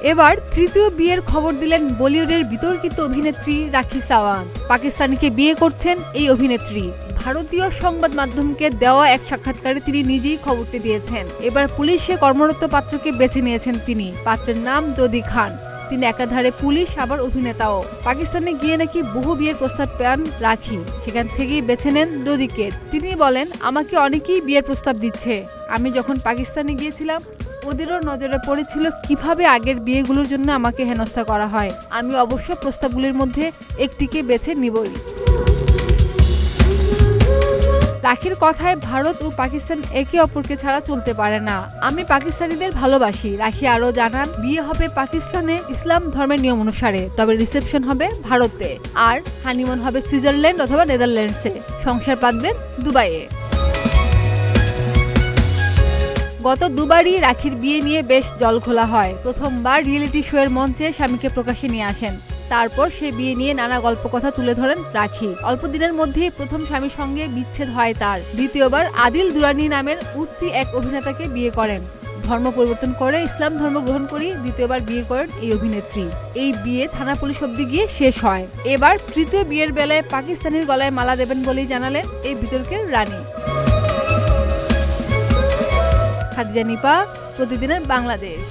এবার তৃতীয় বিয়ের খবর দিলেন বলিউডের বিতর্কিত অভিনেত্রী রাখি সাওয়ান্ত। পাকিস্তানিকে বিয়ে করছেন এই অভিনেত্রী। ভারতীয় সংবাদ মাধ্যমকে দেওয়া এক সাক্ষাৎকারে তিনি নিজেই খবরটি দিয়েছেন। এবার পুলিশে কর্মরত পাত্রকে বেছে নিয়েছেন তিনি। পাত্রের নাম দোদি খান। তিনি একাধারে পুলিশ আবার অভিনেতাও। পাকিস্তানে গিয়ে নাকি বহু বিয়ের প্রস্তাব পান রাখি, সেখান থেকেই বেছে নেন দোদিকে। তিনি বলেন, আমাকে অনেকেই বিয়ের প্রস্তাব দিচ্ছে। আমি যখন পাকিস্তানে গিয়েছিলাম ওদেরও নজরে পড়েছিল কিভাবে আগের বিয়েগুলোর জন্য আমাকে হেনস্থা করা হয়। আমি অবশ্য প্রস্তাবগুলির মধ্যে একটিকে বেছে নিবই। রাখির কথায় ভারত ও পাকিস্তান একে অপরকে ছাড়া চলতে পারে না। আমি পাকিস্তানিদের ভালোবাসি। রাখি আরও জানান, বিয়ে হবে পাকিস্তানে ইসলাম ধর্মের নিয়ম অনুসারে, তবে রিসেপশন হবে ভারতে, আর হানিমুন হবে সুইজারল্যান্ড অথবা নেদারল্যান্ডসে। সংসার পাতবেন দুবাইয়ে। গত দুবারই রাখির বিয়ে নিয়ে বেশ জলঘোলা হয়। প্রথমবার রিয়েলিটি শো এর মঞ্চে স্বামীকে প্রকাশে নিয়ে আসেন। তারপর সে বিয়ে নিয়ে নানা গল্প কথা তুলে ধরেন রাখি। অল্প দিনের মধ্যেই প্রথম স্বামীর সঙ্গে বিচ্ছেদ হয় তার। দ্বিতীয়বার আদিল দুরানি নামের উঠতি এক অভিনেতাকে বিয়ে করেন। ধর্ম পরিবর্তন করে ইসলাম ধর্ম গ্রহণ করে দ্বিতীয়বার বিয়ে করেন এই অভিনেত্রী। এই বিয়ে থানা পুলিশ অব্দি গিয়ে শেষ হয়। এবার তৃতীয় বিয়ের বেলায় পাকিস্তানের গলায় মালা দেবেন বলেই জানালেন এই বিতর্কের রানী। খাদিজা নিপা, প্রতিদিনের বাংলাদেশ।